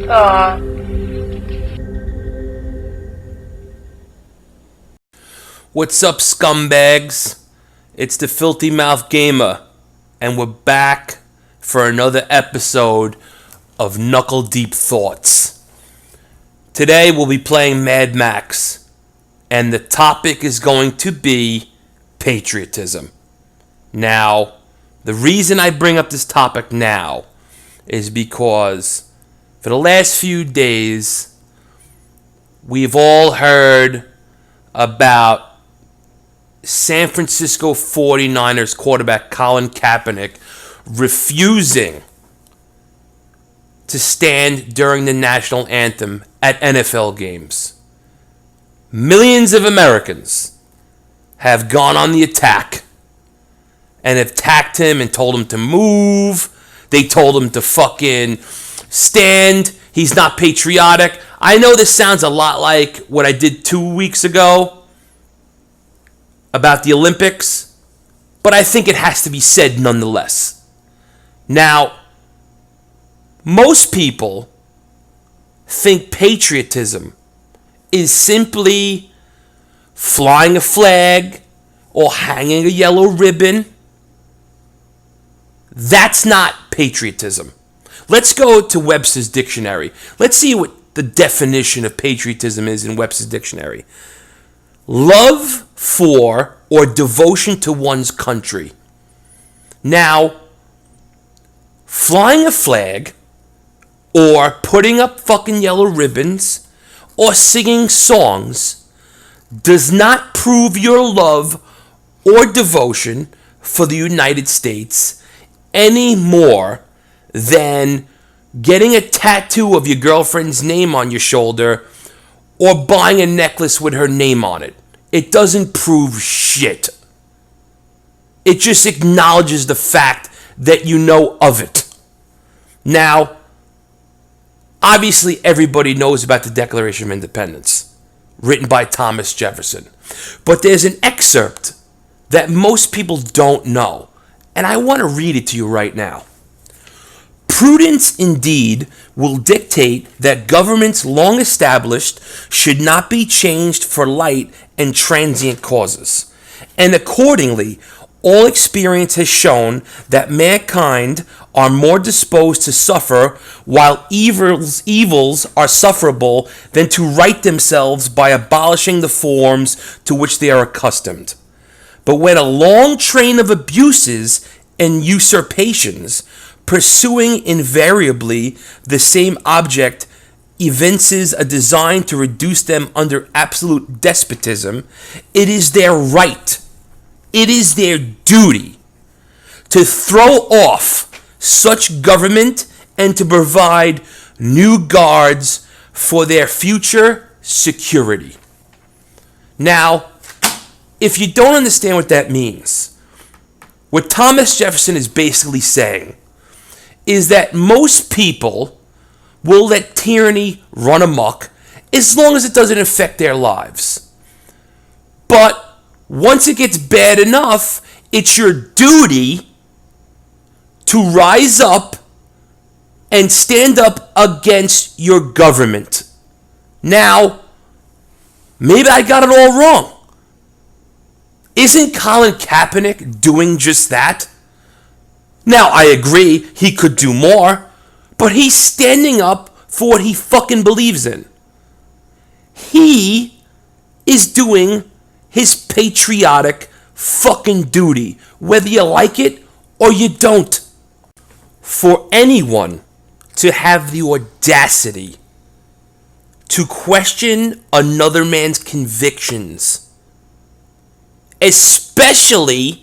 Aw. What's up, scumbags? It's the Filthy Mouth Gamer, and we're back for another episode of Knuckle Deep Thoughts. Today we'll be playing Mad Max, and the topic is going to be patriotism. Now, the reason I bring up this topic now is because for the last few days, we've all heard about San Francisco 49ers quarterback Colin Kaepernick refusing to stand during the national anthem at NFL games. Millions of Americans have gone on the attack and have attacked him and told him to move. They told him to fucking stand. He's not patriotic. I know this sounds a lot like what I did 2 weeks ago about the Olympics, but I think it has to be said nonetheless. Now, most people think patriotism is simply flying a flag or hanging a yellow ribbon. That's not patriotism. Let's go to Webster's dictionary. Let's see what the definition of patriotism is in Webster's dictionary. Love for or devotion to one's country. Now, flying a flag or putting up fucking yellow ribbons or singing songs does not prove your love or devotion for the United States any more than getting a tattoo of your girlfriend's name on your shoulder or buying a necklace with her name on it. It doesn't prove shit. It just acknowledges the fact that you know of it. Now, obviously everybody knows about the Declaration of Independence, written by Thomas Jefferson. But there's an excerpt that most people don't know, and I want to read it to you right now. Prudence indeed will dictate that governments long established should not be changed for light and transient causes. And accordingly, all experience has shown that mankind are more disposed to suffer while evils are sufferable than to right themselves by abolishing the forms to which they are accustomed. But when a long train of abuses and usurpations, pursuing invariably the same object, evinces a design to reduce them under absolute despotism, it is their right, it is their duty to throw off such government and to provide new guards for their future security. Now, if you don't understand what that means, what Thomas Jefferson is basically saying is that most people will let tyranny run amok as long as it doesn't affect their lives. But once it gets bad enough, it's your duty to rise up and stand up against your government. Now, maybe I got it all wrong. Isn't Colin Kaepernick doing just that? Now, I agree, he could do more, but he's standing up for what he fucking believes in. He is doing his patriotic fucking duty, whether you like it or you don't. For anyone to have the audacity to question another man's convictions, especially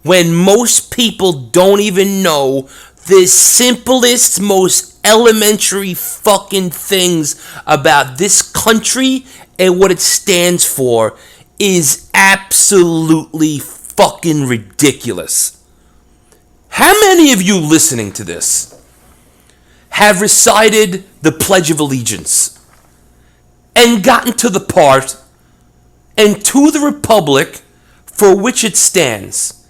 when most people don't even know the simplest, most elementary fucking things about this country and what it stands for, is absolutely fucking ridiculous. How many of you listening to this have recited the Pledge of Allegiance and gotten to the part, and to the republic for which it stands,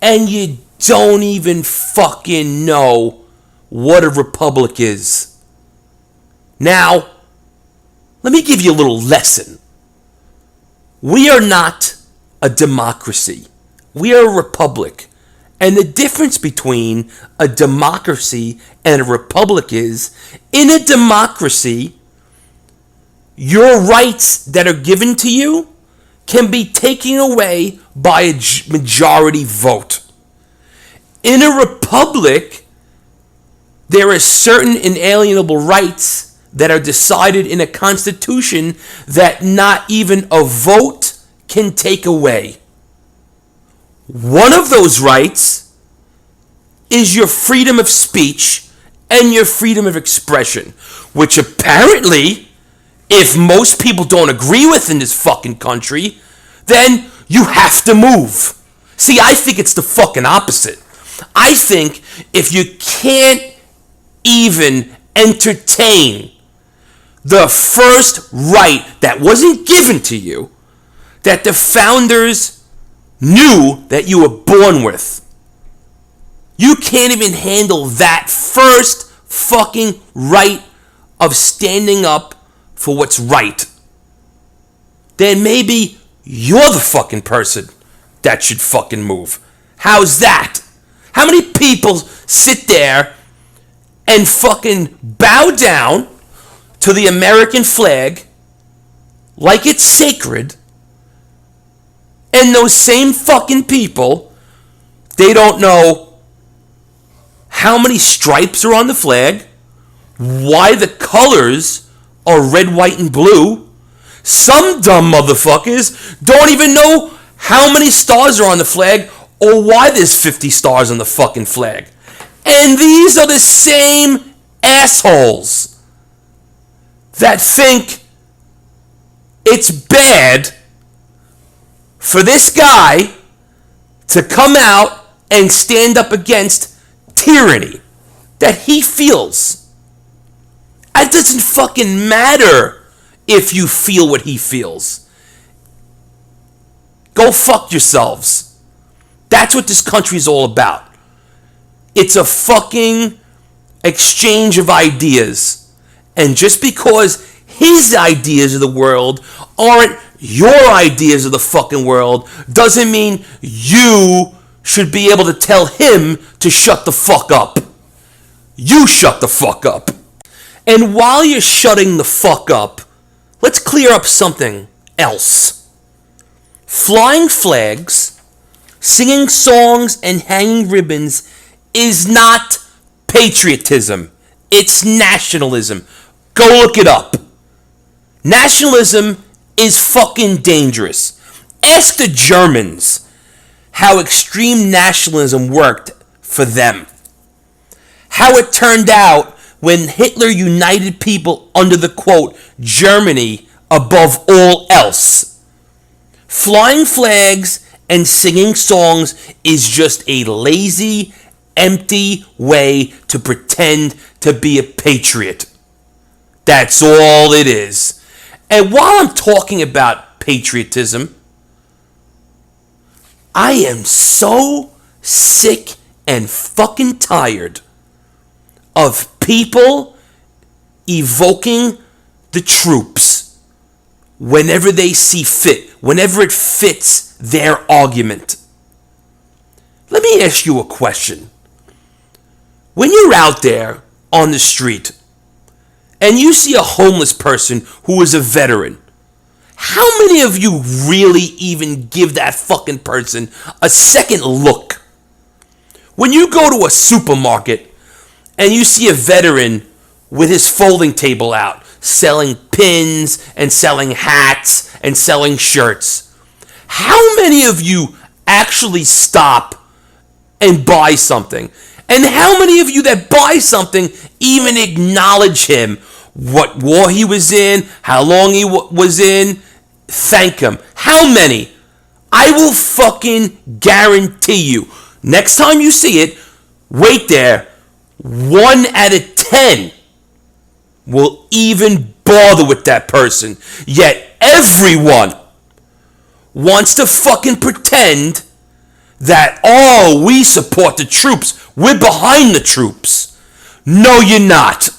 and you don't even fucking know what a republic is? Now, let me give you a little lesson. We are not a democracy. We are a republic. And the difference between a democracy and a republic is, in a democracy, your rights that are given to you can be taken away by a majority vote. In a republic, there are certain inalienable rights that are decided in a constitution that not even a vote can take away. One of those rights is your freedom of speech and your freedom of expression, which apparently, if most people don't agree with in this fucking country, then you have to move. See, I think it's the fucking opposite. I think if you can't even entertain the first right that wasn't given to you, that the founders knew that you were born with, you can't even handle that first fucking right of standing up for what's right, then maybe you're the fucking person that should fucking move. How's that? How many people sit there and fucking bow down to the American flag like it's sacred, and those same fucking people, they don't know how many stripes are on the flag, why the colors are red, white, and blue. Some dumb motherfuckers don't even know how many stars are on the flag or why there's 50 stars on the fucking flag. And these are the same assholes that think it's bad for this guy to come out and stand up against tyranny that he feels. It doesn't fucking matter if you feel what he feels. Go fuck yourselves. That's what this country is all about. It's a fucking exchange of ideas. And just because his ideas of the world aren't your ideas of the fucking world doesn't mean you should be able to tell him to shut the fuck up. You shut the fuck up. And while you're shutting the fuck up, let's clear up something else. Flying flags, singing songs, and hanging ribbons is not patriotism. It's nationalism. Go look it up. Nationalism is fucking dangerous. Ask the Germans how extreme nationalism worked for them. How it turned out when Hitler united people under the quote, Germany above all else. Flying flags and singing songs is just a lazy, empty way to pretend to be a patriot. That's all it is. And while I'm talking about patriotism, I am so sick and fucking tired of people evoking the troops whenever they see fit, whenever it fits their argument. Let me ask you a question. When you're out there on the street and you see a homeless person who is a veteran, how many of you really even give that fucking person a second look? When you go to a supermarket and you see a veteran with his folding table out, selling pins and selling hats and selling shirts, how many of you actually stop and buy something? And how many of you that buy something even acknowledge him? What war he was in, how long he was in, thank him. How many? I will fucking guarantee you, next time you see it, wait there, 1 out of 10 will even bother with that person. Yet everyone wants to fucking pretend that, oh, we support the troops. We're behind the troops. No, you're not.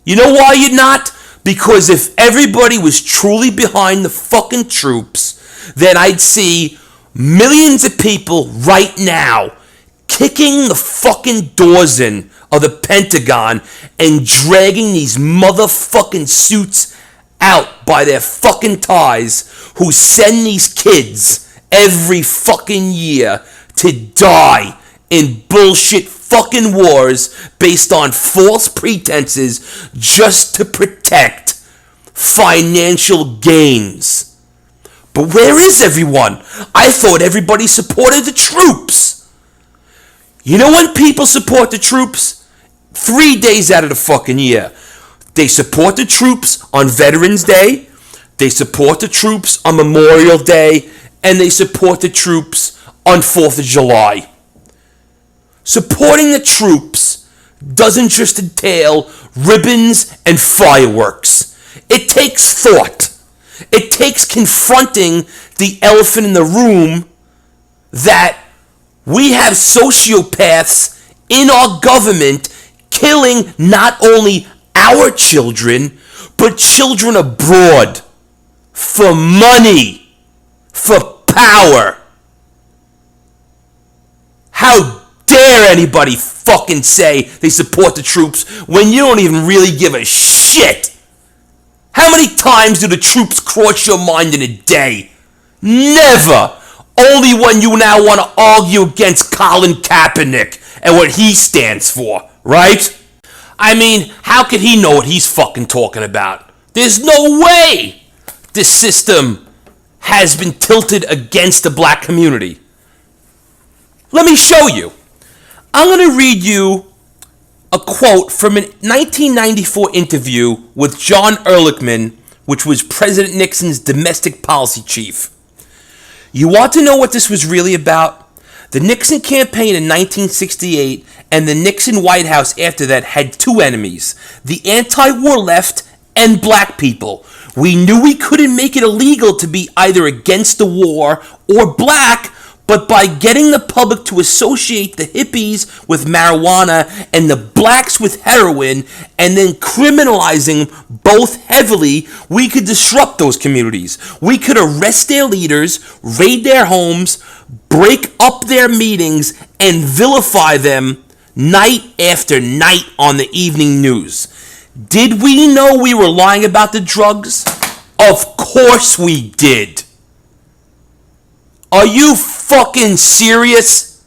You know why you're not? Because if everybody was truly behind the fucking troops, then I'd see millions of people right now kicking the fucking doors in of the Pentagon and dragging these motherfucking suits out by their fucking ties, who send these kids every fucking year to die in bullshit fucking wars based on false pretenses just to protect financial gains. But where is everyone? I thought everybody supported the troops. You know when people support the troops? 3 days out of the fucking year. They support the troops on Veterans Day, they support the troops on Memorial Day, and they support the troops on 4th of July. Supporting the troops doesn't just entail ribbons and fireworks. It takes thought. It takes confronting the elephant in the room that we have sociopaths in our government killing not only our children, but children abroad for money, for power. How dare anybody fucking say they support the troops when you don't even really give a shit? How many times do the troops cross your mind in a day? Never. Only when you now want to argue against Colin Kaepernick and what he stands for, right? I mean, how could he know what he's fucking talking about? There's no way this system has been tilted against the black community. Let me show you. I'm going to read you a quote from a 1994 interview with John Ehrlichman, which was President Nixon's domestic policy chief. You want to know what this was really about? The Nixon campaign in 1968 and the Nixon White House after that had two enemies, the anti-war left and black people. We knew we couldn't make it illegal to be either against the war or black, but by getting the public to associate the hippies with marijuana and the blacks with heroin and then criminalizing both heavily, we could disrupt those communities. We could arrest their leaders, raid their homes, break up their meetings, and vilify them night after night on the evening news. Did we know we were lying about the drugs? Of course we did. Are you fucking serious?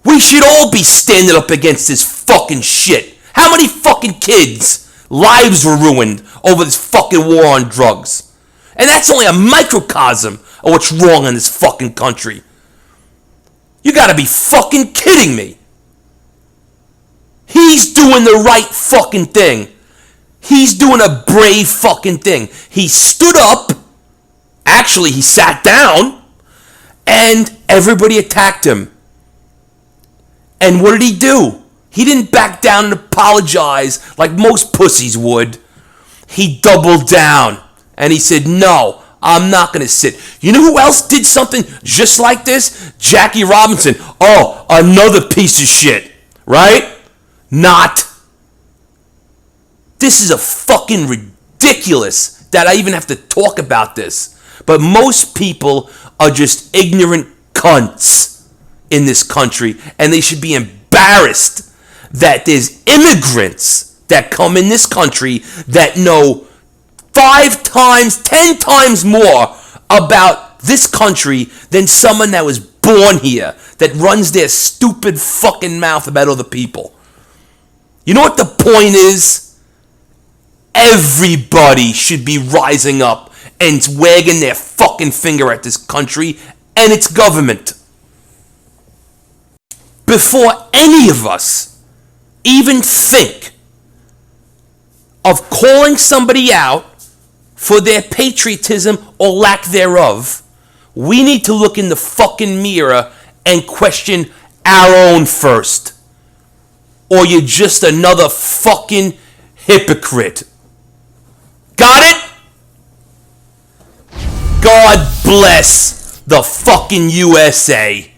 We should all be standing up against this fucking shit. How many fucking kids' lives were ruined over this fucking war on drugs? And that's only a microcosm of what's wrong in this fucking country. You gotta be fucking kidding me. He's doing the right fucking thing. He's doing a brave fucking thing. He stood up. Actually, he sat down, and everybody attacked him. And what did he do? He didn't back down and apologize like most pussies would. He doubled down, and he said, no, I'm not going to sit. You know who else did something just like this? Jackie Robinson. Oh, another piece of shit, right? Not. This is a fucking ridiculous that I even have to talk about this. But most people are just ignorant cunts in this country, and they should be embarrassed that there's immigrants that come in this country that know 5 times, 10 times more about this country than someone that was born here, that runs their stupid fucking mouth about other people. You know what the point is? Everybody should be rising up and wagging their fucking finger at this country and its government. Before any of us even think of calling somebody out for their patriotism or lack thereof, we need to look in the fucking mirror and question our own first. Or you're just another fucking hypocrite. Got it? God bless the fucking USA.